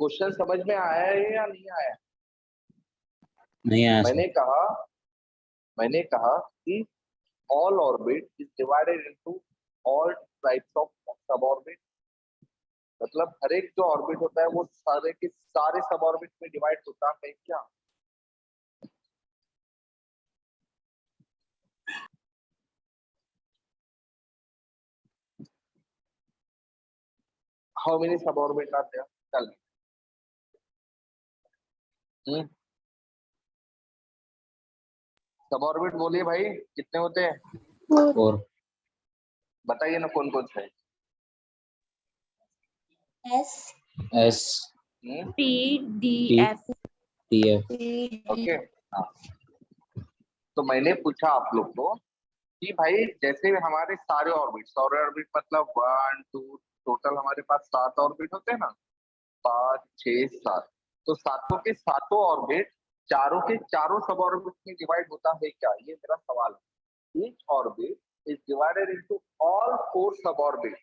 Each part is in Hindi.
क्वेश्चन समझ में आया है या नहीं आया? नहीं आया सर। मैंने कहा कि all orbit is divided into all types of suborbit। मतलब हर एक जो ऑर्बिट होता है वो सारे के सारे सब ऑर्बिट में डिवाइड होता है क्या? How many sub orbit are there? Tell me. Sub orbit बोलिए भाई, कितने होते हैं? 4। बताइए ना कौन कौन से हैं? S S T D T F T F। Okay हाँ। तो मैंने पूछा आप लोग को कि भाई जैसे हमारे सारे ऑर्बिट, सौर ऑर्बिट मतलब 1 2, टोटल हमारे पास 7 ऑर्बिट होते हैं ना, 5 6 7। तो सातों के सातों ऑर्बिट चारों के चारों सब ऑर्बिट में डिवाइड होता है क्या? ये मेरा सवाल है। Each orbit is divided into all 4 sub orbit,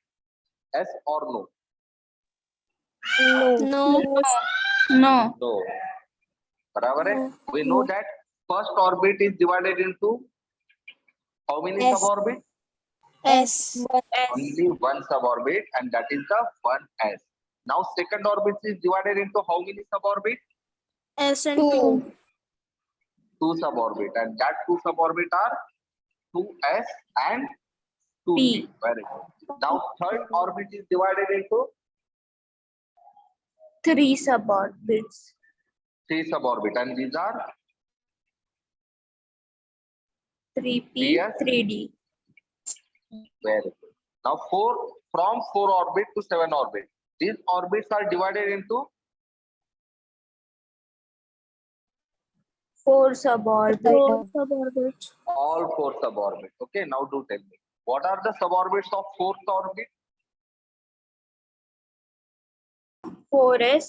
yes और नो? No. No. नो, बराबर है। We know that first orbit is divided into how many S. Sub orbit? S. Only one suborbit, and that is the 1s. Now second orbit is divided into how many suborbit? S and 2. 2 suborbit, and that 2 suborbit are 2s and 2p. P. Very good. Now third orbit is divided into 3 suborbits. 3 suborbit, and these are 3P, PS. 3D. Very good. Now from 4 orbit to 7 orbit, these orbits are divided into 4 suborbits. all 4 suborbits. Okay, now do tell me, what are the suborbits of 4th orbit? 4S,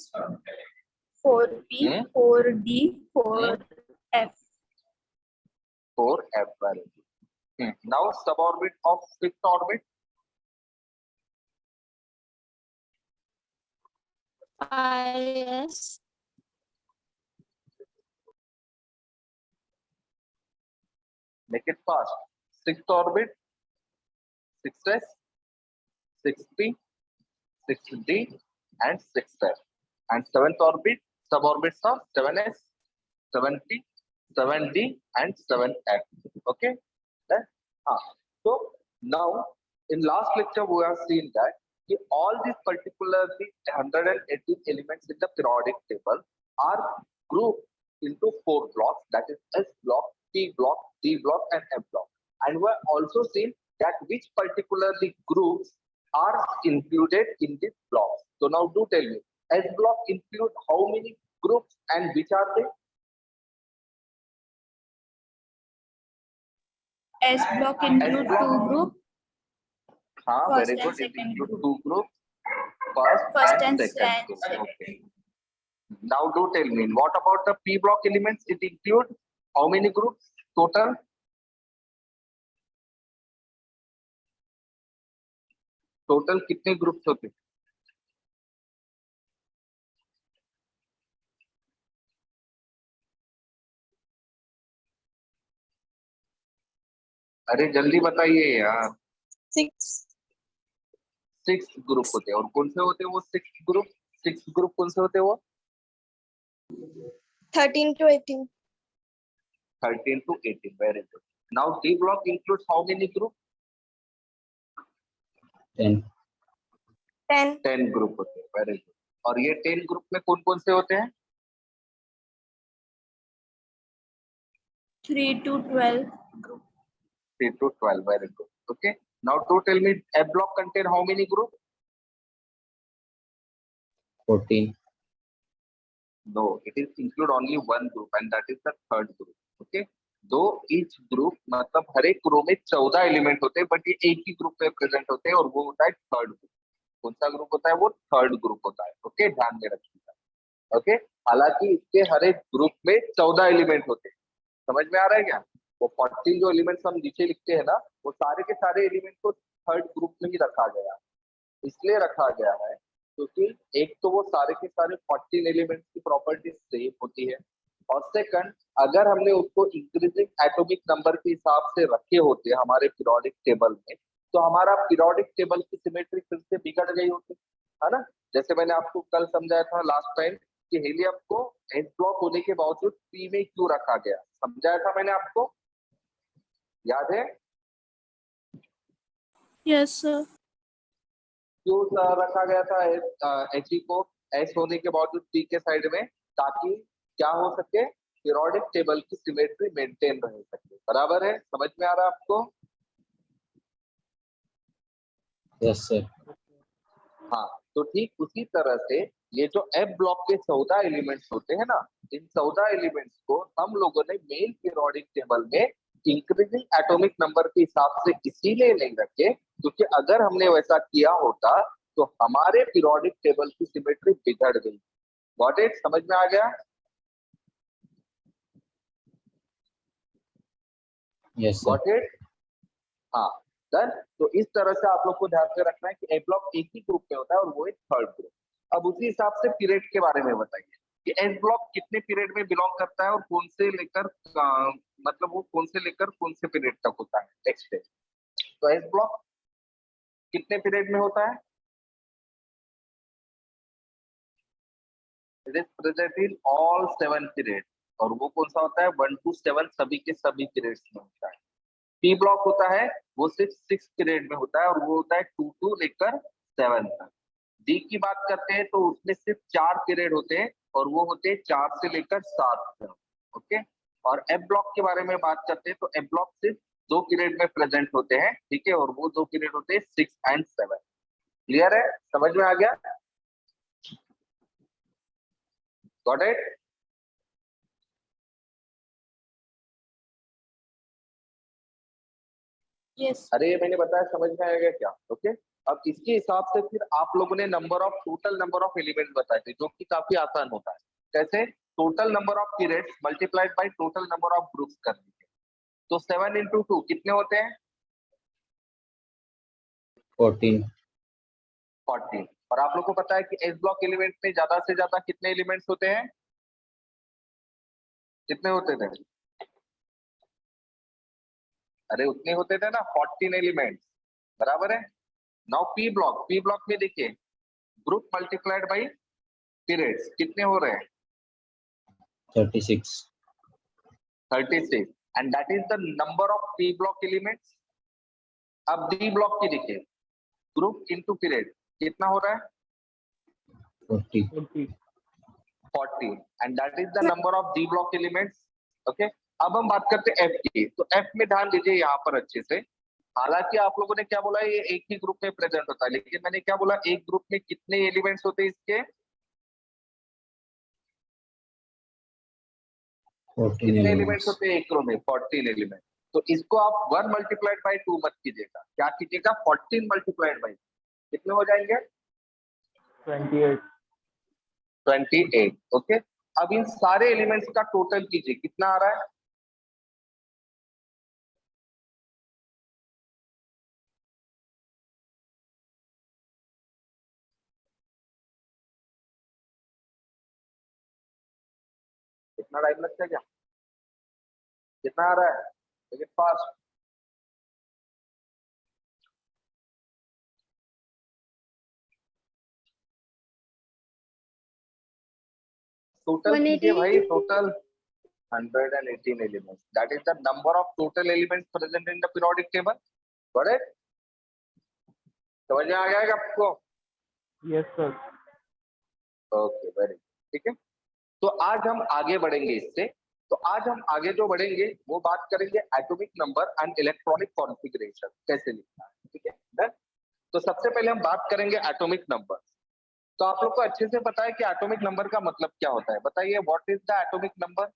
4P, 4D, 4F. 4f. Very good. Now suborbit of 6th orbit? 5S, Make it fast. 6th orbit, 6s, 6p, 6d, and 6f. And 7th orbit, suborbits are 7s, 7p, 7d, and 7f. Okay? Then, so now in last lecture we have seen that all these particularly 118 elements in the periodic table are grouped into 4 blocks, that is S block, P block, D block, and F block. And we have also seen that which particularly groups are included in this block. So now do tell me, S block include how many groups and which are they? S block include 2 groups. Very First good. and It second includes group. 2 groups. First and second group. Okay. Now do tell me, what about the P block elements? It include how many groups total? Total कितने ग्रुप्स होते? अरे जल्दी बताइए यार। 6 ग्रुप होते हैं। और कौन से होते हैं वो 6 ग्रुप? 6 ग्रुप कौन से होते हैं वो? 13 to 18. 13 to 18. Very good. Now D block includes how many groups? 10। 10 group होते हैं। Very good. और ये 10 ग्रुप में कौन कौन से होते हैं? 3 to 12 group. 3 to 12. Very good. Okay. Now do tell me, F block contain how many groups? 14। No, it is include only one group, and that is the third group. Okay. दो each group मतलब हर एक रो में 14 एलिमेंट होते हैं, बट ये एक ही ग्रुप में प्रेजेंट होते हैं और वो होता है थर्ड ग्रुप। कौन सा ग्रुप होता है? वो थर्ड ग्रुप होता है। ओके, ध्यान में रखिएगा। ओके, हालांकि इसके हर एक ग्रुप में 14 एलिमेंट होते हैं। समझ में आ रहा है क्या? वो 14 जो एलिमेंट्स हम नीचे लिखते हैं ना, वो सारे के सारे एलिमेंट को थर्ड ग्रुप में ही रखा गया। इसलिए रखा गया है क्योंकि एक तो वो सारे के सारे 14 एलिमेंट्स की प्रॉपर्टी सेम होती है, और सेकंड अगर हमने उसको इंक्रीजिंग एटॉमिक नंबर के हिसाब से रखे होते हमारे पीरियोडिक टेबल में, तो हमारा पीरियोडिक टेबल की सिमेट्री फिर से बिगड़ गई होती है ना। जैसे मैंने आपको कल समझाया था लास्ट टाइम कि हीलियम को एस ब्लॉक होने के बावजूद पी में क्यों रखा गया, समझाया था मैंने आपको, याद है? Yes, sir. क्यों रखा गया था एच को एस होने के बावजूद पी के साइड में, ताकि क्या हो सके, पीरियोडिक टेबल की सिमेट्री मेंटेन रह सके। बराबर है, समझ में आ रहा है आपको? Yes sir. हाँ, तो ठीक उसी तरह से ये जो एफ ब्लॉक के 14 एलिमेंट्स होते हैं ना, इन 14 एलिमेंट्स को हम लोगों ने मेन पीरियोडिक टेबल में इंक्रीजिंग एटॉमिक नंबर के हिसाब से इसीलिए नहीं रखे क्योंकि अगर हमने वैसा किया होता तो हमारे पीरियोडिक टेबल की सिमेट्री बिगड़ गई। Got it? समझ में आ गया? Yes sir. Got it? हाँ, डन। तो इस तरह से आप लोग को ध्यान में रखना है कि ए ब्लॉक एक ही ग्रुप में होता है और वो एक थर्ड ग्रुप। अब उसी हिसाब से पीरियड के बारे में बताइए कि एस ब्लॉक कितने पीरियड में बिलोंग करता है और कौन से लेकर मतलब वो कौन से लेकर कौन से पीरियड तक होता है। नेक्स्ट है, तो एस ब्लॉक कितने पीरियड में होता है? It is present in all 7 period, और वो कौन सा होता है? 1 to 7 सभी के सभी पीरियड्स में होता है। पी ब्लॉक होता है वो सिर्फ 6 पीरियड में होता है और वो होता है 2 to लेकर 7 तक। डी की बात करते हैं तो उसमें सिर्फ 4 पीरियड होते हैं और वो होते हैं 4 से लेकर 7 तक। ओके, और एफ ब्लॉक के बारे में बात करते हैं तो एफ ब्लॉक सिर्फ 2 पीरियड में प्रेजेंट होते हैं, ठीक है, और वो 2 पीरियड होते हैं 6 and 7। क्लियर है? समझ में आ गया? Got it? Yes. अरे ये मैंने बताया, समझ में आएगा क्या? ओके, अब इसके हिसाब से फिर आप लोगों ने टोटल नंबर ऑफ एलिमेंट बताए थे जो कि काफी आसान होता है। कैसे? Total number of periods multiplied by total number of groups कर दीजिए। तो 7 into 2 कितने होते हैं? 14। 14। और आप लोग को पता है कि एस ब्लॉक एलिमेंट में ज्यादा से ज्यादा कितने एलिमेंट्स होते हैं? कितने होते थे? अरे उतने होते थे ना, 14 एलिमेंट्स। बराबर है। नाउ पी ब्लॉक में देखिए, ग्रुप मल्टीप्लाइड बाई पीरियड्स कितने हो रहे हैं? 36। 36, and that is the number of P block elements. अब डी ब्लॉक की देखिए, ग्रुप इनटू पीरियड कितना हो रहा है? 40। 40, and that is the number of D block elements. Okay, अब हम बात करते हैं एफ की। तो एफ में ध्यान दीजिए यहाँ पर अच्छे से। हालांकि आप लोगों ने क्या बोला, ये एक ही ग्रुप में प्रेजेंट होता है, लेकिन मैंने क्या बोला, एक ग्रुप में कितने एलिमेंट्स होते हैं इसके? 14 कितने एलिमेंट्स एलिमेंट्स। होते हैं एक रो में? 14 एलिमेंट। तो इसको आप 1 मल्टीप्लाइड बाई 2 मत कीजिएगा, क्या कीजिएगा? 14 मल्टीप्लाइड बाई, कितने हो जाएंगे? 28। 28। ओके, अब इन सारे एलिमेंट्स का टोटल कीजिए, कितना आ रहा है? कितना टाइम लगता है क्या? कितना आ रहा है? लेकिन फास्ट। टोटल कीजिए 180. भाई, total 118 elements. That is the number of total elements present in the periodic table. Got it? समझ में आ गया क्या आपको? Yes sir. ओके, वेरी ठीक है। तो आज हम आगे बढ़ेंगे इससे। तो आज हम आगे जो बढ़ेंगे वो बात करेंगे atomic number and electronic configuration कैसे लिखना है, ठीक है। डन। तो सबसे पहले हम बात करेंगे एटॉमिक नंबर। तो आप लोग को अच्छे से पता है कि एटॉमिक नंबर का मतलब क्या होता है? बताइए, what is the atomic number?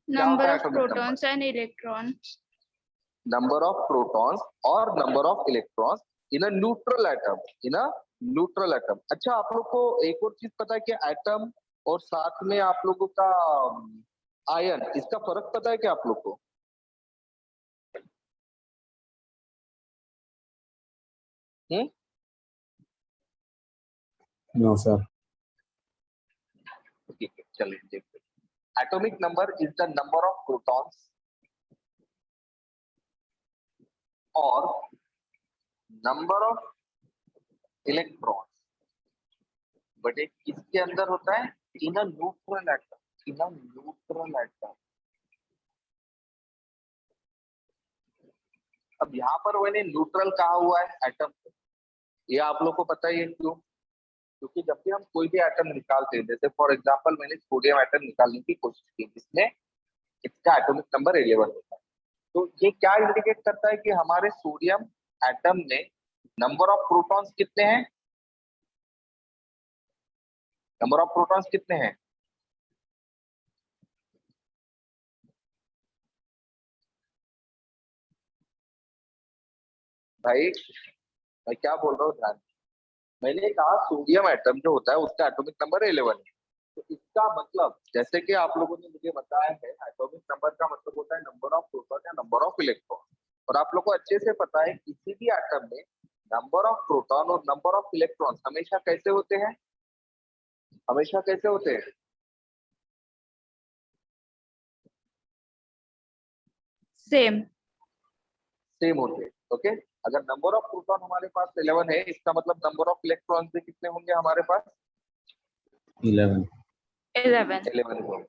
Number of atomic number? protons and electrons. Number of protons और number of electrons in a neutral atom, in a neutral atom। अच्छा, आप लोग को एक और चीज पता है कि एटम और साथ में आप लोगों का आयन, इसका फर्क पता है क्या आप लोग को? No, sir. ठीक है, चलिए देखते हैं। Atomic number is the number of protons और नंबर ऑफ इलेक्ट्रॉन्स बट एक किसके अंदर होता है, in a neutral atom, in a neutral atom. अब यहाँ पर मैंने न्यूट्रल कहा हुआ है एटम, ये आप लोग को पता ही है क्यों, क्योंकि जब भी हम कोई भी एटम निकालते हैं, जैसे फॉर एग्जांपल मैंने सोडियम एटम निकालने की कोशिश की जिसमें इसका एटॉमिक नंबर 11 होता है, तो ये क्या इंडिकेट करता है कि हमारे सोडियम एटम में नंबर ऑफ प्रोटॉन्स कितने हैं, नंबर ऑफ प्रोटॉन्स कितने हैं। भाई मैं क्या बोल रहा हूँ ध्यान, मैंने कहा सोडियम एटम जो होता है उसका एटॉमिक नंबर 11 है, तो इसका मतलब जैसे कि आप लोगों ने मुझे बताया है एटॉमिक नंबर का मतलब होता है नंबर ऑफ प्रोटॉन या नंबर ऑफ इलेक्ट्रॉन, और आप लोग को अच्छे से पता है किसी भी एटम में नंबर ऑफ प्रोटॉन और नंबर ऑफ इलेक्ट्रॉन हमेशा कैसे होते हैं, हमेशा कैसे होते हैं, सेम। सेम होते हैं। ओके, अगर नंबर ऑफ प्रोटॉन हमारे पास 11 है, इसका मतलब नंबर ऑफ इलेक्ट्रॉन भी कितने होंगे हमारे पास, 11. 11। 11 होंगे,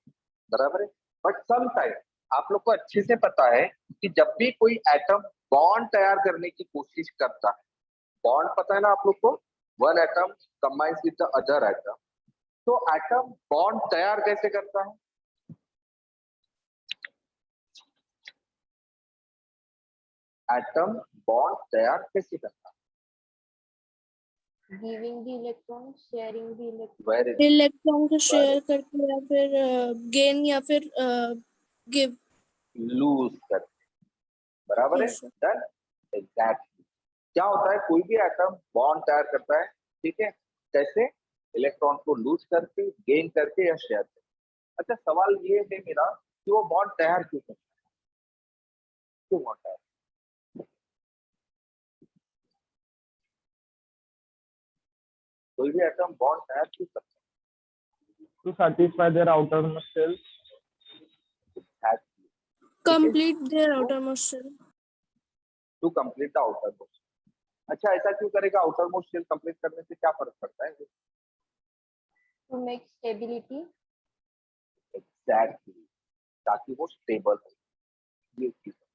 बराबर है। बट सम टाइम आप लोग को अच्छे से पता है कि जब भी कोई एटम बॉन्ड तैयार करने की कोशिश करता है, बॉन्ड पता है ना आप लोग को, one atom combines with the other atom, तो एटम बॉन्ड तैयार कैसे करता है, एटम बॉन्ड तैयार कैसे करता है, giving the electron, sharing the electron. Very electron को शेयर करके या फिर गेन या फिर गिव। लूज करते, बराबर है। Yes, sir. Done, exactly. क्या होता है, कोई भी एटम बॉन्ड तैयार करता है, ठीक है, कैसे, इलेक्ट्रॉन को लूज करके, गेन करके या शेयर करके। अच्छा सवाल ये है मेरा कि वो बॉन्ड तैयार क्यों करता है, क्यों बॉन्ड तैयार, कोई भी एटम बॉन्ड तैयार क्यों करता To satisfy their outermost shell. है, Complete their outermost shell. To complete the outermost. अच्छा ऐसा क्यों करेगा, आउटर मोस्ट शेल कंप्लीट करने से क्या फर्क पड़ता है, To make stability. एग्जैक्टली, ताकि वो स्टेबल हो, ये चीज है।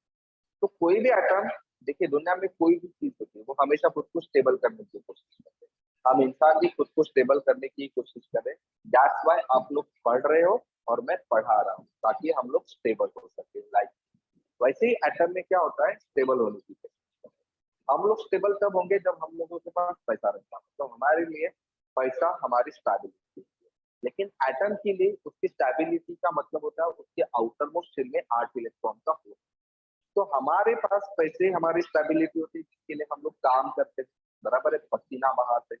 तो कोई भी एटम, देखिए दुनिया में कोई भी चीज होती है वो हमेशा खुद को स्टेबल करने की कोशिश करते हैं, हम इंसान भी खुद को स्टेबल करने की कोशिश करें, दैट्स व्हाई आप लोग पढ़ रहे हो और मैं पढ़ा रहा हूँ ताकि हम लोग स्टेबल हो सके लाइक। वैसे ही एटम में क्या होता है, स्टेबल होने की कोशिश करते हैं। हम लोग स्टेबल तब होंगे जब हम लोगों के पास पैसा रहेगा, तो हमारे लिए पैसा हमारी स्टेबिलिटी, लेकिन एटम के लिए उसकी स्टेबिलिटी का मतलब होता है उसके आउटर मोस्ट शेल में 8 इलेक्ट्रॉन का हो। तो हमारे पास पैसे हमारी स्टेबिलिटी होती है जिसके लिए हम लोग काम करते हैं, बराबर है, पसीना बहाते,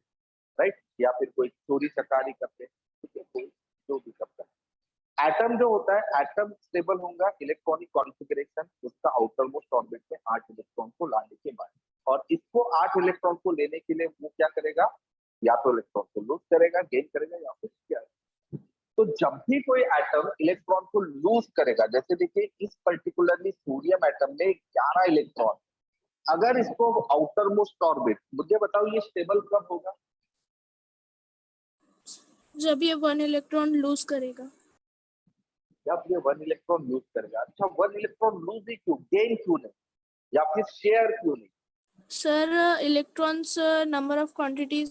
राइट, या फिर कोई चोरी चकारी करते, ठीक है, कोई जो भी करता है। एटम जो होता है, एटम स्टेबल होगा इलेक्ट्रॉनिक कॉन्फ़िगरेशन उसका आउटर मोस्ट ऑर्बिट में 8 इलेक्ट्रॉन को लाने के बाद, और इसको 8 इलेक्ट्रॉन को लेने के लिए वो क्या करेगा, या तो इलेक्ट्रॉन को लूज करेगा, गेन करेगा, या फिर क्या। तो जब भी कोई एटम इलेक्ट्रॉन को लूज करेगा, जैसे देखिए इस पर्टिकुलरली सोडियम एटम में 11 इलेक्ट्रॉन, अगर इसको आउटर मोस्ट ऑर्बिट, मुझे बताओ ये स्टेबल कब होगा, जब ये 1 इलेक्ट्रॉन लूज करेगा। जब ये 1 इलेक्ट्रॉन लूज करेगा। अच्छा 1 इलेक्ट्रॉन लूज ही क्यों, गेन क्यों नहीं, या फिर शेयर क्यों नहीं, sir electrons number of quantity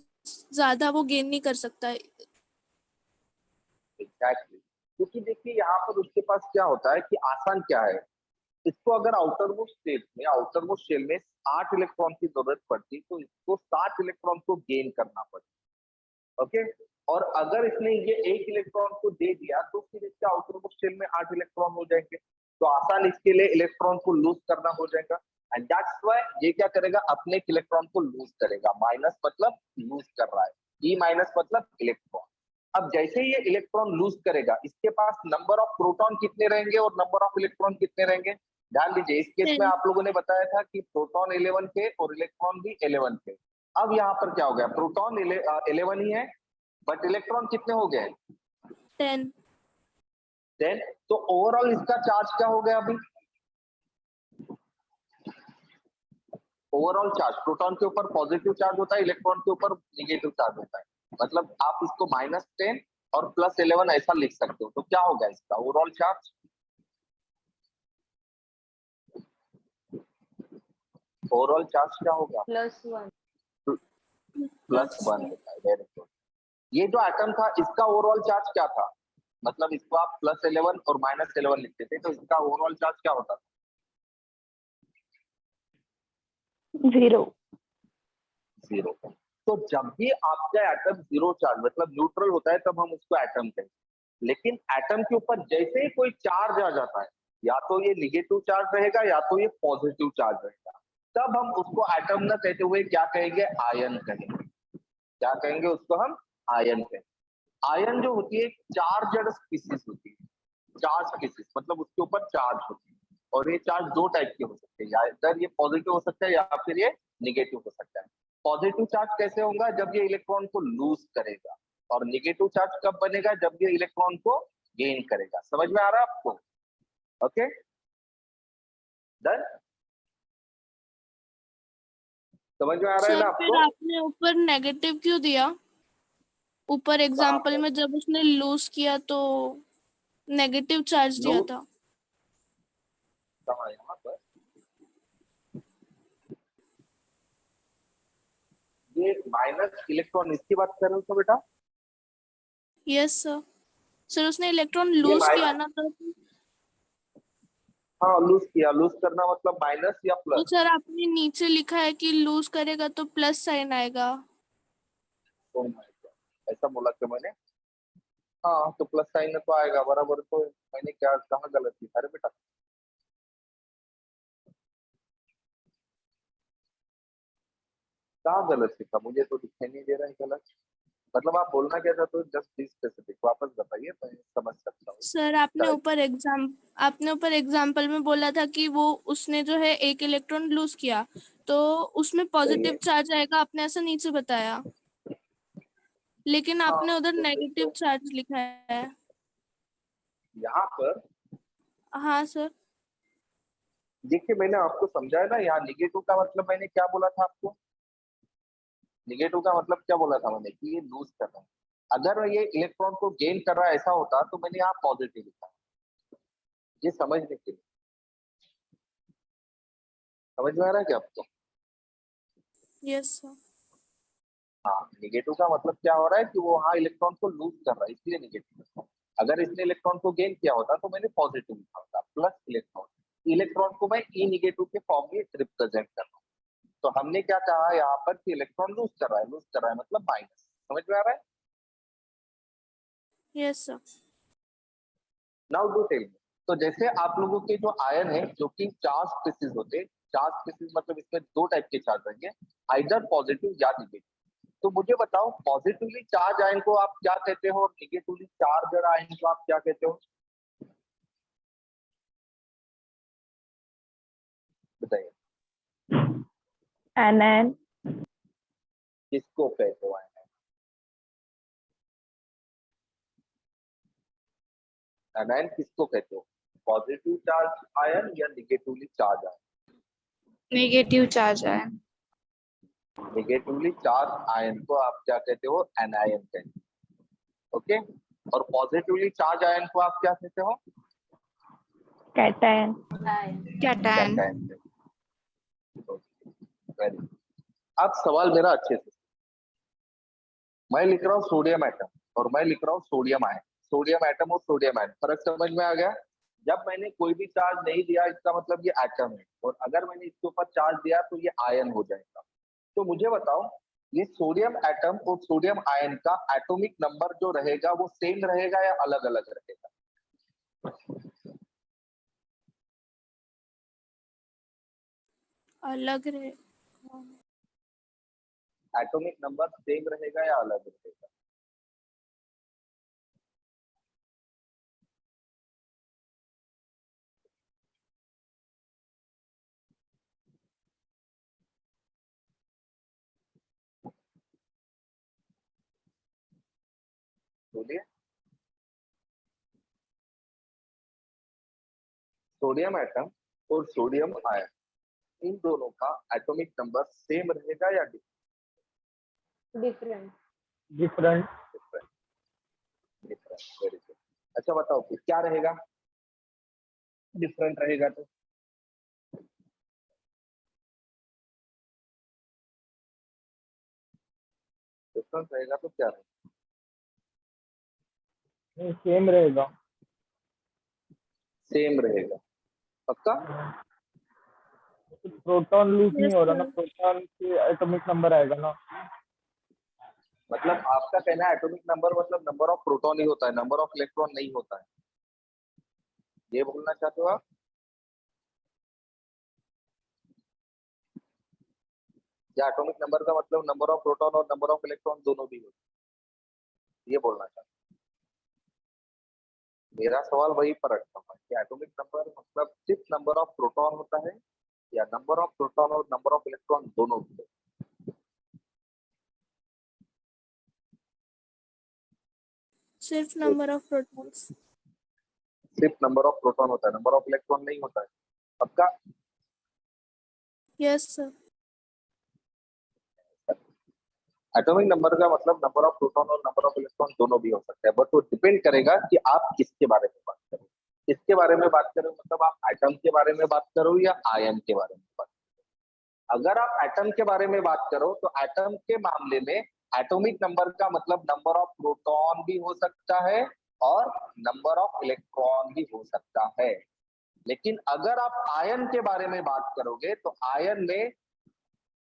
ज्यादा वो गेन नहीं कर सकता है। एग्जैक्टली, क्योंकि देखिए यहाँ पर उसके पास क्या होता है कि आसान क्या है, इसको अगर आउटर मोस्ट स्टेट में, आउटर मोस्ट शेल में 8 इलेक्ट्रॉन की जरूरत पड़ती तो इसको 60 इलेक्ट्रॉन को गेन करना पड़ता, ओके। और अगर इसने ये 1 इलेक्ट्रॉन को दे दिया तो फिर इसके आउटर मोस्ट शेल में 8 इलेक्ट्रॉन हो जाएंगे, तो आसान इसके लिए इलेक्ट्रॉन को लूज करना हो जाएगा, एंड दैट्स व्हाई ये क्या करेगा, अपने इलेक्ट्रॉन को लूज करेगा, माइनस मतलब लूज कर रहा है, ई माइनस मतलब इलेक्ट्रॉन। अब जैसे ही ये इलेक्ट्रॉन लूज करेगा, इसके पास नंबर ऑफ प्रोटॉन कितने रहेंगे और नंबर ऑफ इलेक्ट्रॉन कितने रहेंगे, ध्यान दीजिए। इस केस में 10। आप लोगों ने बताया था कि प्रोटॉन 11 थे और इलेक्ट्रॉन भी 11 थे। अब यहाँ पर क्या हो गया, प्रोटॉन 11 ही है, बट इलेक्ट्रॉन कितने हो गए, 10. 10। तो ओवरऑल इसका चार्ज क्या हो गया अभी, ओवरऑल चार्ज, प्रोटॉन के ऊपर पॉजिटिव चार्ज होता है, इलेक्ट्रॉन के ऊपर निगेटिव चार्ज होता है, मतलब आप इसको -10 और +11 ऐसा लिख सकते हो। तो क्या होगा इसका ओवरऑल चार्ज, ओवरऑल चार्ज क्या होगा, +1. +1 होता है, वेरी गुड। ये जो एटम था इसका ओवरऑल चार्ज क्या था, मतलब इसको आप +11 और -11 लिखते थे, तो इसका ओवरऑल चार्ज क्या होता था, 0. 0। तो जब भी आपका एटम 0 चार्ज मतलब न्यूट्रल होता है तब हम उसको एटम कहते हैं, लेकिन एटम के ऊपर जैसे ही कोई चार्ज आ जाता है, या तो ये निगेटिव चार्ज रहेगा या तो ये पॉजिटिव चार्ज रहेगा, तब हम उसको एटम न कहते हुए क्या कहेंगे, आयन कहेंगे। क्या कहेंगे उसको हम, आयन कहेंगे। आयन जो होती है चार्जड स्पीसीज होती है, चार्ज स्पीसीज मतलब उसके ऊपर चार्ज होती है, और ये चार्ज दो टाइप के हो सकते हैं, या इधर ये पॉजिटिव हो सकता है या फिर ये निगेटिव हो सकता है। पॉजिटिव चार्ज कैसे होगा, जब ये इलेक्ट्रॉन को लूज करेगा, और निगेटिव चार्ज कब बनेगा, जब ये इलेक्ट्रॉन को गेन करेगा। समझ में आ रहा है आपको, ओके डन, समझ में आ रहा है ना सर फिर आपको। आपने ऊपर नेगेटिव क्यों दिया, ऊपर एग्जाम्पल में जब उसने लूज किया तो नेगेटिव चार्ज दिया लूज था। कहाँ, यहाँ पर ये माइनस इलेक्ट्रॉन इसकी बात कर रहे हो तो बेटा, यस सर, सर उसने इलेक्ट्रॉन ये लूज किया माइनस, ना तो हाँ लूज किया, लूज करना मतलब माइनस या तो प्लस। सर आपने नीचे लिखा है कि लूज करेगा तो प्लस साइन आएगा। ऐसा बोला क्या मैंने, हाँ तो प्लस साइन तो आएगा बराबर, तो मैंने क्या कहाँ गलत लिखा अरे बेटा, कहाँ गलत लिखा, मुझे तो दिखाई नहीं दे रहा है गलत, मतलब आप बोलना क्या चाहते हो, जस्ट बी स्पेसिफिक, वापस बताइए मैं समझ सकता हूँ। सर आपने ऊपर एग्जाम्पल में बोला था कि वो उसने जो है एक इलेक्ट्रॉन लूज किया तो उसमें सही पॉजिटिव है, चार्ज आएगा, आपने ऐसा नीचे बताया, लेकिन हाँ आपने उधर तो नेगेटिव देखो चार्ज लिखा है। यहाँ पर हाँ सर। देखिए मैंने आपको समझाया ना, यहाँ निगेटिव का मतलब मैंने क्या बोला था आपको, निगेटिव का मतलब क्या बोला था मैंने, कि ये लूज कर रहा है, अगर ये इलेक्ट्रॉन को गेन कर रहा है ऐसा होता तो मैंने यहाँ पॉजिटिव लिखा, ये समझने के लिए, समझ में आ रहा है क्या आपको। Yes sir. हाँ निगेटिव का मतलब क्या हो रहा है कि वो हाँ इलेक्ट्रॉन को लूज कर रहा है, इसलिए निगेटिव। अगर इसने इलेक्ट्रॉन को गेन किया होता तो मैंने पॉजिटिव लिखा होता, प्लस इलेक्ट्रॉन, इलेक्ट्रॉन को मैं ई निगेटिव के फॉर्म में रिप्रेजेंट कर रहा हूँ। तो हमने क्या कहा यहाँ पर कि इलेक्ट्रॉन लूज कर रहा है, लूज कर रहा है मतलब माइनस, समझ में आ रहा है। Yes sir. Now do tell me, तो जैसे आप लोगों के जो आयन है जो कि चार्ज स्पीसीज होते, चार्ज स्पीसीज मतलब इसमें दो टाइप के चार्ज रहेंगे, आइदर पॉजिटिव या निगेटिव। तो मुझे बताओ पॉजिटिवली चार्ज आयन को आप क्या कहते हो और निगेटिवली चार्ज आयन को आप क्या कहते हो, बताइए Anion. किसको कहते हो आयन, एनायन किसको कहते हो, पॉजिटिव चार्ज आयन या negatively charge ion, negative charge है। निगेटिवली चार्ज आयन को आप क्या कहते हो, एनायन कहते हो, ओके। और पॉजिटिवली चार्ज आयन को आप क्या कहते हो, Cation. कैटायन। कैटायन कहते हो। Very good. अब सवाल मेरा अच्छे से, मैं लिख रहा हूँ सोडियम एटम और मैं लिख रहा हूँ सोडियम आयन, सोडियम एटम और सोडियम आयन, फर्क समझ में आ गया। जब मैंने कोई भी चार्ज नहीं दिया इसका मतलब ये एटम है, और अगर मैंने इसके ऊपर चार्ज दिया तो ये आयन हो जाएगा। तो मुझे बताओ ये सोडियम एटम और सोडियम आयन का एटॉमिक नंबर जो रहेगा वो सेम रहेगा या अलग अलग रहेगा, अलग रहे। एटॉमिक नंबर सेम रहेगा या अलग रहेगा, बोलिए। सोडियम एटम और सोडियम आयन, इन दोनों का एटॉमिक नंबर सेम रहेगा या different. Different. Different? Different, very good. अच्छा बताओ फिर क्या रहेगा, डिफरेंट रहेगा तो? डिफरेंट रहेगा तो क्या रहेगा? सेम रहेगा। सेम रहेगा, पक्का? प्रोटॉन लूज नहीं यस हो रहा ना, सर। प्रोटॉन के एटॉमिक नंबर आएगा ना। मतलब आपका कहना है एटॉमिक नंबर मतलब नंबर ऑफ प्रोटॉन ही होता है, नंबर ऑफ इलेक्ट्रॉन नहीं होता है, ये बोलना चाहते हो आप? या एटॉमिक नंबर का मतलब नंबर ऑफ प्रोटॉन और नंबर ऑफ इलेक्ट्रॉन दोनों भी होते हैं, ये बोलना चाहते हो? मेरा सवाल वही पर अटका हुआ है कि एटॉमिक नंबर मतलब सिर्फ नंबर ऑफ प्रोटॉन होता है या नंबर ऑफ प्रोटॉन और नंबर ऑफ इलेक्ट्रॉन दोनों भी होते हैं? सिर्फ नंबर ऑफ प्रोटॉन्स। सिर्फ नंबर ऑफ प्रोटॉन होता है, नंबर ऑफ इलेक्ट्रॉन नहीं होता है, पक्का? Yes sir. एटॉमिक नंबर का मतलब नंबर ऑफ प्रोटॉन और नंबर ऑफ इलेक्ट्रॉन दोनों भी हो सकता है, बट वो डिपेंड करेगा कि आप किसके बारे में बात करो। किसके बारे में बात करो मतलब आप एटम के बारे में बात करो या आयन के बारे में बात करो। अगर आप एटम के बारे में बात करो तो एटम के मामले में एटॉमिक नंबर का मतलब नंबर ऑफ प्रोटॉन भी हो सकता है और नंबर ऑफ इलेक्ट्रॉन भी हो सकता है। लेकिन अगर आप आयन के बारे में बात करोगे तो आयन में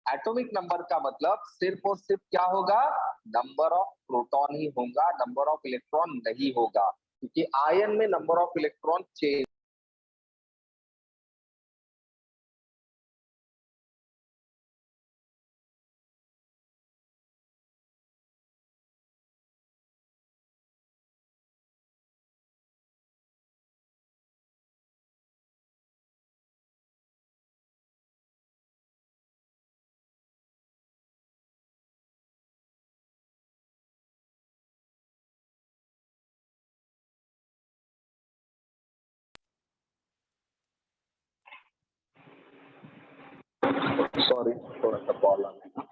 एटॉमिक नंबर का मतलब सिर्फ और सिर्फ क्या होगा, नंबर ऑफ प्रोटॉन ही होगा, नंबर ऑफ इलेक्ट्रॉन नहीं होगा, क्योंकि आयन में number of electron change. Sorry, थोड़ा सा कॉल आ गया।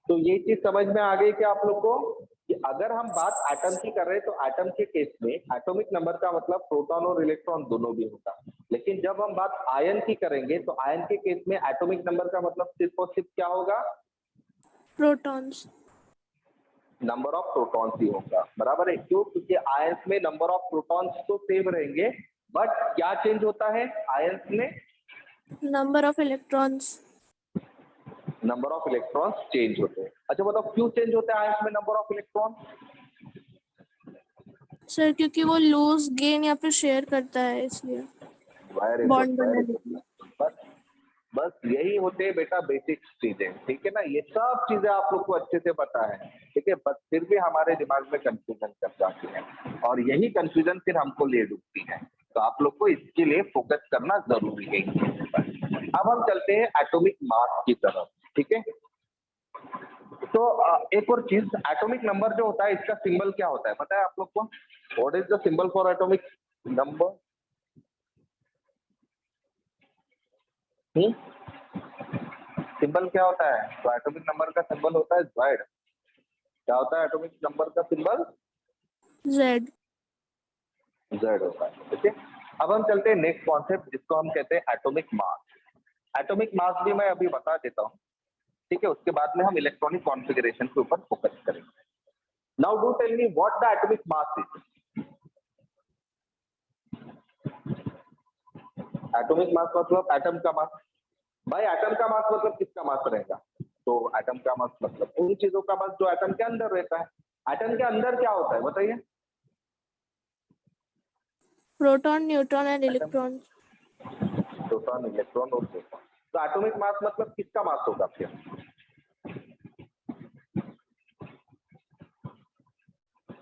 तो ये चीज समझ में आ गई कि आप लोग को कि अगर हम बात एटम की कर रहे हैं तो एटम के केस में एटॉमिक नंबर का मतलब प्रोटॉन और इलेक्ट्रॉन दोनों भी होगा। लेकिन जब हम बात आयन की करेंगे तो आयन के केस में एटॉमिक नंबर का मतलब सिर्फ और सिर्फ क्या होगा, प्रोटॉन्स। नंबर ऑफ प्रोटॉन्स ही होगा। बराबर है, क्यों? क्योंकि आयंस में नंबर ऑफ प्रोटॉन्स तो सेम रहेंगे, बट क्या चेंज होता है आयंस में, number of electrons. Number of electrons change होते हैं। अच्छा बताओ क्यों चेंज होते हैं आयंस में नंबर ऑफ इलेक्ट्रॉन? सर क्योंकि वो लूज गेन या फिर शेयर करता है इसलिए वेरी गुड, बॉन्ड वेरी बनाने गुड। के लिए। बस बस यही होते हैं बेटा बेसिक चीजें, ठीक है ना? ये सब चीजें आप लोग को अच्छे से पता है, ठीक है, बस फिर भी हमारे दिमाग में कंफ्यूजन कर जाती है और यही कंफ्यूजन फिर हमको ले डूबती है। तो आप लोग को इसके लिए फोकस करना जरूरी है। अब हम चलते हैं एटॉमिक मास की तरफ, ठीक है? तो एक और चीज, एटॉमिक नंबर जो होता है इसका सिंबल क्या होता है पता है आप लोग को? What is the symbol for atomic number? Symbol क्या होता है? तो एटॉमिक नंबर का सिंबल होता है Z। क्या होता है एटॉमिक नंबर का सिंबल? जेड। Z होता है, ठीक है? अब हम चलते हैं नेक्स्ट कॉन्सेप्ट जिसको हम कहते हैं एटॉमिक मास। एटॉमिक मास भी मैं अभी बता देता हूँ, ठीक है? उसके बाद में हम इलेक्ट्रॉनिक कॉन्फ़िगरेशन के ऊपर फोकस करेंगे। Now do tell me what the atomic mass is. Atomic mass मतलब एटम का मास। भाई एटम का मास मतलब किसका मास रहेगा? तो एटम का मास मतलब उन चीजों का मास जो एटम के अंदर रहता है। एटम के अंदर क्या होता है बताइए? Proton, neutron and electron. Proton, electron और प्रोटॉन। तो एटॉमिक मास मतलब किसका मास होगा फिर?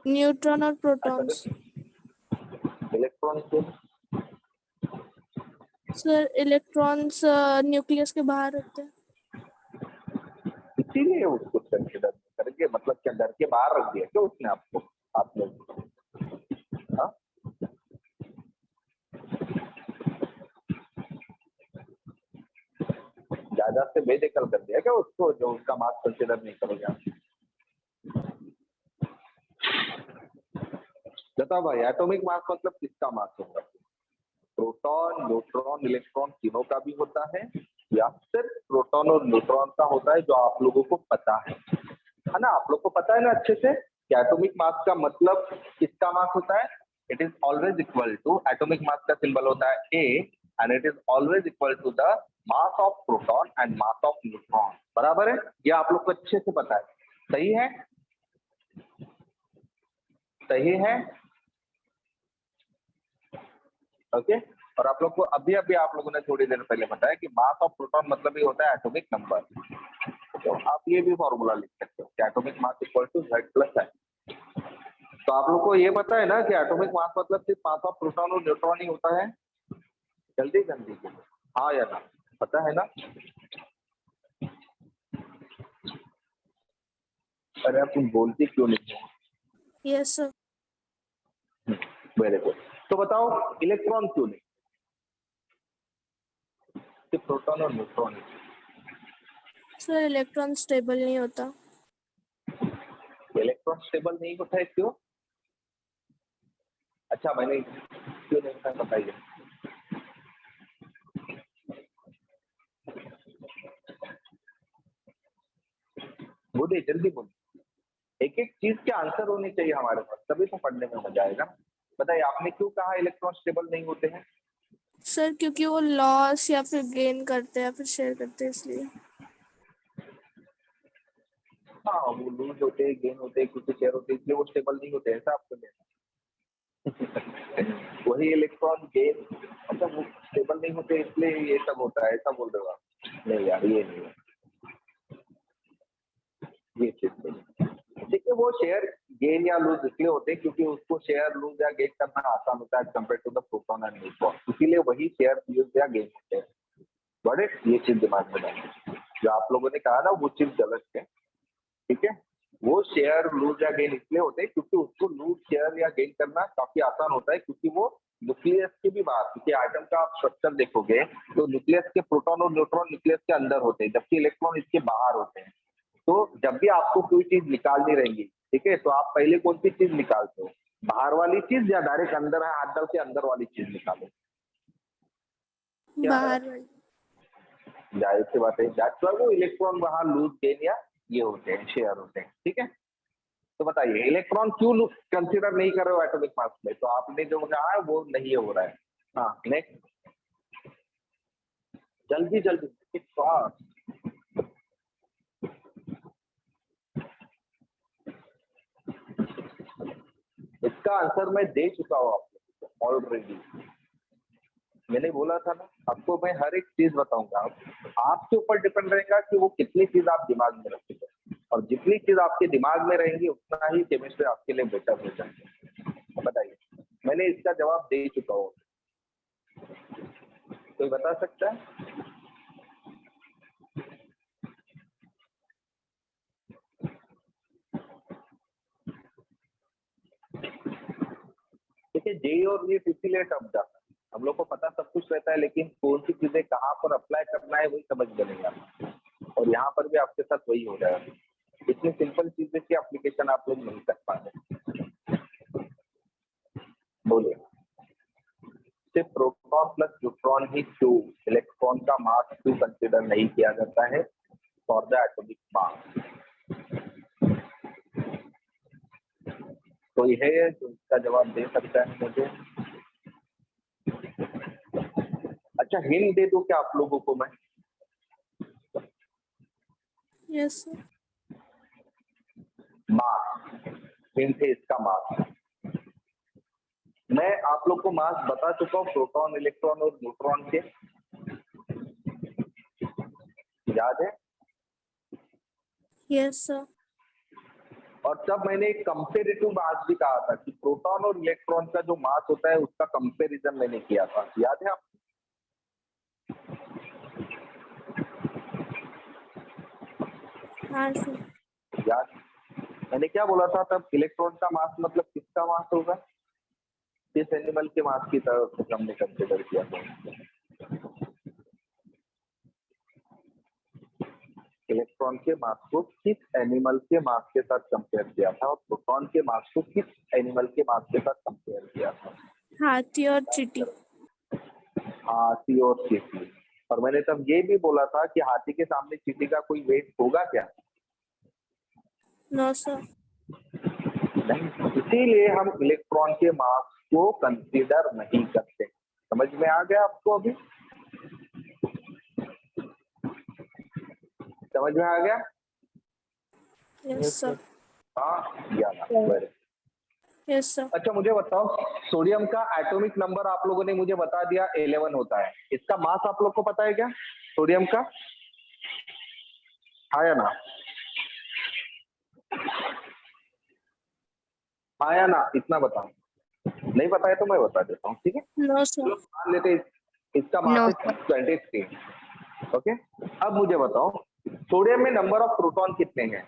न्यूट्रॉन और प्रोटॉन्स। इलेक्ट्रॉन के? सर इलेक्ट्रॉन्स न्यूक्लियस के बाहर होते हैं। इसीलिए उसको कंसिडर करेंगे, मतलब क्या डर के बाहर रख दिया क्या उसने आपको? आप लोग आजाद से बेदखल कर दिया क्या उसको, जो उसका मास कंसिडर नहीं करोगे आप? बताओ भाई, एटॉमिक मास मतलब किसका मास होगा? प्रोटॉन, न्यूट्रॉन, इलेक्ट्रॉन तीनों का भी होता है, या सिर्फ प्रोटॉन और न्यूट्रॉन का होता है, जो आप लोगों को पता है ना? आप लोग को पता है ना अच्छे से कि एटॉमिक मास का मतलब किसका मास होता है? It is always equal to, atomic mass का सिंबल होता है A, and it is always equal to the mass of proton and mass of neutron. बराबर है? ये आप लोग को अच्छे से पता है। सही है? सही है? ओके। और आप लोग को अभी अभी आप लोगों ने थोड़ी देर पहले बताया कि मास ऑफ प्रोटॉन मतलब ये होता है एटॉमिक नंबर। तो आप ये भी फॉर्मूला लिख सकते हो कि atomic mass equal to Z plus है। तो आप लोग को ये पता है ना कि एटॉमिक मास मतलब सिर्फ मास ऑफ प्रोटॉन और न्यूट्रॉन ही होता है? जल्दी जल्दी, हाँ या ना? पता है ना? अरे आप तुम बोलती क्यों नहीं हो? Yes sir. Very good. तो बताओ इलेक्ट्रॉन क्यों नहीं? सिर्फ प्रोटॉन और न्यूट्रॉन ही। सर इलेक्ट्रॉन स्टेबल नहीं होता। इलेक्ट्रॉन स्टेबल नहीं होता है, क्यों? अच्छा, मैंने क्यों नहीं बताया, बताइए। बोलिए, जल्दी बोलिए। एक एक चीज के आंसर होने चाहिए हमारे पास, तभी तो पढ़ने में मजा आएगा। बताइए, आपने क्यों कहा इलेक्ट्रॉन स्टेबल नहीं होते हैं? सर क्योंकि वो लॉस या फिर गेन करते हैं या फिर शेयर करते हैं, इसलिए। हाँ, वो लूज होते हैं, गेन होते हैं, कुछ शेयर होते हैं, इसलिए वो स्टेबल नहीं होते, ऐसा आपको लेना। वही इलेक्ट्रॉन गेन, मतलब वो स्टेबल नहीं होते इसलिए ये सब होता है, ऐसा बोल रहे हो आप? नहीं यार, ये नहीं है, ये चीज नहीं। देखिए, वो शेयर गेन या लूज इसलिए होते हैं क्योंकि उसको शेयर लूज या गेन करना आसान होता है compare to the proton and neutron, इसीलिए वही शेयर लूज या गेन होते हैं। बड़े ये चीज दिमाग में डालिए, जो आप लोगों ने कहा ना वो चीज गलत है। ठीक है, वो शेयर लूज या गेन इसलिए होते हैं क्योंकि उसको लूज शेयर या गेन करना काफी आसान होता है, क्योंकि वो न्यूक्लियस की भी बात, क्योंकि आइटम का आप स्ट्रक्चर देखोगे तो न्यूक्लियस के प्रोटॉन और न्यूट्रॉन न्यूक्लियस के अंदर होते हैं, जबकि इलेक्ट्रॉन इसके बाहर होते हैं। तो जब भी आपको कोई चीज निकालनी रहेगी, ठीक है, तो आप पहले कौन सी चीज निकालते हो? बाहर वाली चीज या डायरेक्ट अंदर है हाथ डाल के अंदर वाली चीज निकालो? क्या है? बाहर वाली। जाहिर सी बात है, दैट्स व्हाई वो इलेक्ट्रॉन वहां लूज गेन या ये होते हैं, शेयर होते हैं। ठीक है, तो बताइए इलेक्ट्रॉन क्यों कंसीडर नहीं कर रहे हो एटॉमिक मास में? तो आपने जो कहा है वो नहीं हो रहा है। हाँ, नेक्स्ट, जल्दी जल्दी फास्ट। इसका आंसर मैं दे चुका हूँ आपको ऑलरेडी। मैंने बोला था ना, आपको मैं हर एक चीज बताऊंगा। आपके ऊपर डिपेंड रहेगा कि वो कितनी चीज आप दिमाग में रखोगे, और जितनी चीज आपके दिमाग में रहेंगी उतना ही केमिस्ट्री आपके लिए बेटर हो जाएगी। बताइए, मैंने इसका जवाब दे चुका हूँ, कोई बता सकता है? देखिए, जेई और नीट इसीलिए टफ जाता है, हम लोग को पता सब कुछ रहता है, लेकिन कौन सी चीजें कहाँ पर अप्लाई करना है वही समझ में नहीं आता। और यहाँ पर भी आपके साथ वही हो जाएगा, इतनी सिंपल चीजें की एप्लीकेशन आप लोग नहीं कर पा रहे। बोलिए, सिर्फ प्रोटॉन प्लस न्यूट्रॉन ही क्यों इलेक्ट्रॉन का मास क्यों कंसिडर नहीं किया जाता है फॉर द एटॉमिक मास? कोई है जो इसका जवाब दे सकता है मुझे? अच्छा, हिंट दे दूं क्या आप लोगों को मैं? Yes sir. मास, हिंट है इसका मास। मैं आप लोग को मास बता चुका हूँ प्रोटॉन, इलेक्ट्रॉन और न्यूट्रॉन के, याद है? Yes sir. और तब मैंने एक कंपेरेटिव मास भी कहा था कि प्रोटॉन और इलेक्ट्रॉन का जो मास होता है उसका कंपैरिजन मैंने किया था, याद है आप? हाँ सर। याद? मैंने क्या बोला था तब? इलेक्ट्रॉन का मास मतलब किसका मास होगा? किस एनिमल के मास की तरफ से हमने कंसिडर किया था? इलेक्ट्रॉन के मास को किस एनिमल के मास के साथ कंपेयर किया था और प्रोटॉन के मास को किस एनिमल के मास के साथ कंपेयर किया था? हाथी और चींटी। हाथी और चींटी। और मैंने तब ये भी बोला था कि हाथी के सामने चींटी का कोई वेट होगा क्या? No sir. नहीं, इसीलिए हम इलेक्ट्रॉन के मास को कंसीडर नहीं करते। समझ में आ गया आपको? अभी समझ में आ गया? Yes sir. हाँ या ना? Yes sir. अच्छा मुझे बताओ, सोडियम का एटॉमिक नंबर आप लोगों ने मुझे बता दिया 11 होता है। इसका मास आप लोग को पता है क्या सोडियम का? हाँ या ना? हाँ या ना? इतना बताओ। नहीं पता है तो मैं बता देता हूँ, ठीक है? No sir. मान लेते हैं इसका मास No, है 23। ओके, अब मुझे बताओ सोडियम में नंबर ऑफ प्रोटॉन कितने हैं?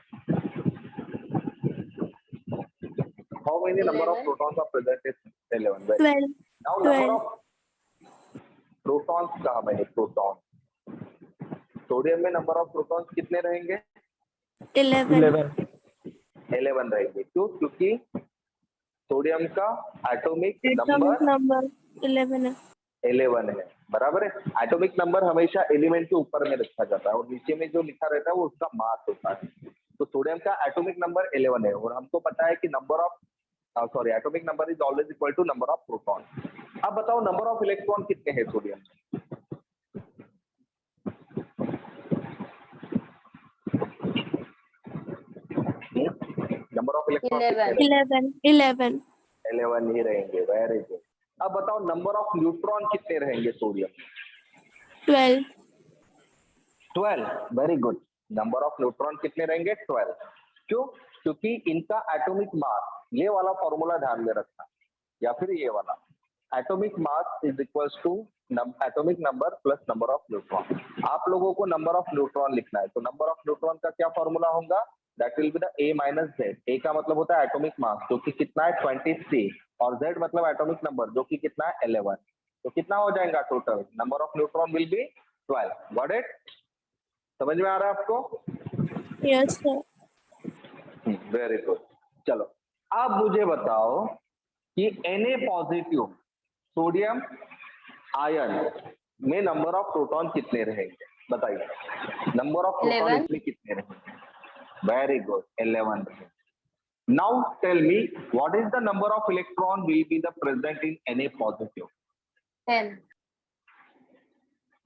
How many number of protons are present in 11? 12। Now number of protons कहा मैंने? प्रोटॉन। सोडियम में नंबर ऑफ प्रोटॉन्स कितने रहेंगे? 11। 11 रहेंगे। क्यों? क्योंकि सोडियम का एटॉमिक एटॉमिक नंबर नंबर 11 है। 11 है, बराबर है। एटॉमिक नंबर हमेशा एलिमेंट के ऊपर में रखा जाता है और नीचे में जो लिखा रहता है वो उसका मास होता है। तो सोडियम का एटॉमिक नंबर 11 है और हमको पता है कि number of atomic number is always equal to number of proton. अब बताओ नंबर ऑफ इलेक्ट्रॉन कितने हैं सोडियम में? Number of electron 11। 11 ही रहेंगे। Very good. अब बताओ नंबर ऑफ न्यूट्रॉन कितने रहेंगे sodium? 12। 12। Very good. Number of neutron कितने रहेंगे? 12। क्यों? क्योंकि इनका एटॉमिक मास, ये वाला फॉर्मूला ध्यान में रखना या फिर ये वाला, atomic mass is equals to atomic number plus number of neutron. आप लोगों को नंबर ऑफ न्यूट्रॉन लिखना है तो नंबर ऑफ न्यूट्रॉन का क्या फॉर्मूला होगा? That will be the A minus Z। A का मतलब होता है एटॉमिक मास जो कि कितना है 23 और Z मतलब एटॉमिक नंबर जो कि कितना है 11। तो कितना हो जाएगा total? Number of neutron will be 12। Got it? समझ में आ रहा है आपको? Yes sir. Very good. चलो अब मुझे बताओ कि Na पॉजिटिव सोडियम आयन में नंबर ऑफ प्रोटॉन कितने रहेंगे? बताइए नंबर ऑफ प्रोटॉन इसमें कितने रहेंगे? वेरी गुड, 11 रहेंगे। Now tell me what is the number of electron will be the present in Na positive? 10.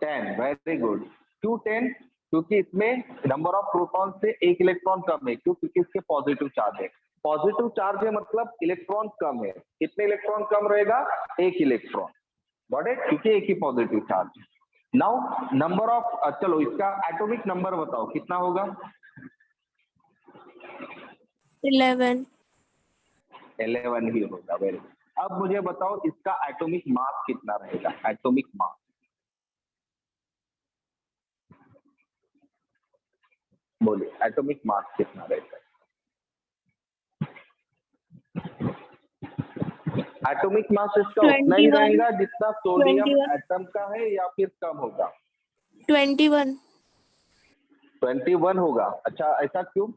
10। Very good. क्यों 10? क्योंकि इसमें नंबर ऑफ प्रोटॉन से एक इलेक्ट्रॉन कम है। क्यों? क्योंकि इसके पॉजिटिव चार्ज है। पॉजिटिव चार्ज है मतलब इलेक्ट्रॉन कम है। कितने इलेक्ट्रॉन कम रहेगा? एक इलेक्ट्रॉन। Got it? क्योंकि एक ही पॉजिटिव चार्ज है। नाउ नंबर ऑफ, चलो इसका एटॉमिक नंबर बताओ कितना होगा? 11। 11 ही होगा। Very good. अब मुझे बताओ इसका एटॉमिक मास कितना रहेगा? एटॉमिक मास बोलिए, एटॉमिक मास कितना रहेगा? एटॉमिक मास इसका उतना ही 21। रहेगा जितना सोडियम 21। एटम का है या फिर कम होगा? 21। 21 होगा। अच्छा ऐसा क्यों?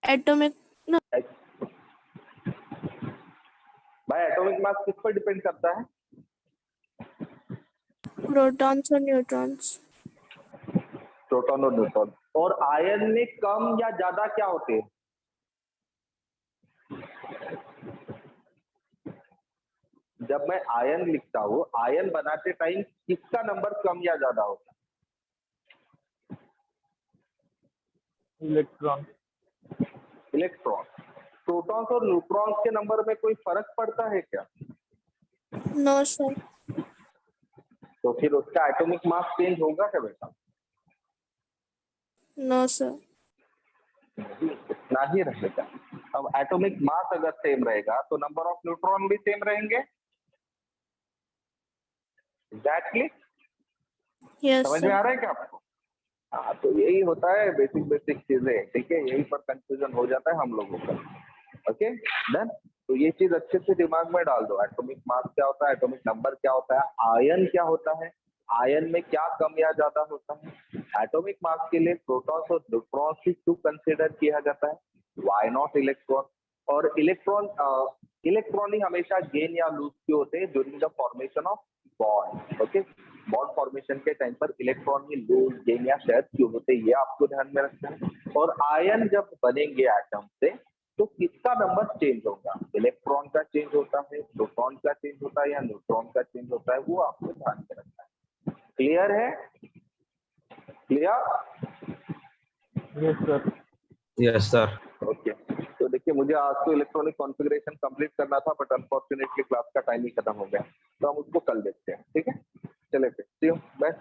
एटॉमिक भाई एटॉमिक मास किस पर डिपेंड करता है? प्रोटॉन्स और न्यूट्रॉन्स। प्रोटॉन और न्यूट्रॉन। और आयन में कम या ज्यादा क्या होते हैं? जब मैं आयन लिखता हूँ, आयन बनाते टाइम किसका नंबर कम या ज्यादा होता है? इलेक्ट्रॉन। इलेक्ट्रॉन। प्रोटॉन्स और न्यूट्रॉन्स के नंबर में कोई फर्क पड़ता है क्या? No sir. तो फिर उसका एटॉमिक मास चेंज होगा क्या बेटा? No sir. उतना ही रहेगा। अब एटॉमिक मास अगर सेम रहेगा तो नंबर ऑफ न्यूट्रॉन भी सेम रहेंगे। एग्जैक्टली। यस समझ में सर। आ रहा है क्या आपको? हाँ तो यही होता है बेसिक चीजें, ठीक है? यही पर कंफ्यूजन हो जाता है हम लोगों का। Okay done. तो ये चीज अच्छे से दिमाग में डाल दो। एटॉमिक मास क्या होता है, एटॉमिक नंबर क्या होता है, आयन क्या होता है, आयन में क्या कम या ज्यादा होता है? एटॉमिक मास के लिए प्रोटॉन्स और न्यूट्रॉन्स ही क्यों कंसीडर किया जाता है? Why not electron? और इलेक्ट्रॉन ही हमेशा गेन या लूज क्यों होते हैं during the formation of bond? Okay, bond formation के टाइम पर इलेक्ट्रॉन ही लूज गेन या शेयर क्यों होते हैं, ये आपको ध्यान में रखना है। और आयन जब बनेंगे एटम से तो किसका नंबर चेंज होगा? इलेक्ट्रॉन का चेंज होता है, प्रोटॉन का चेंज होता है या न्यूट्रॉन का चेंज होता है, वो आपको ध्यान में रखना है। क्लियर है? Clear? Yes, sir. Yes, sir. Okay, तो देखिए मुझे आज तो इलेक्ट्रॉनिक कॉन्फ़िगरेशन कंप्लीट करना था, बट अनफॉर्चुनेटली क्लास का टाइम ही खत्म हो गया, तो हम उसको कल देखते हैं। ठीक है, चले फिर, सी यू, बाय।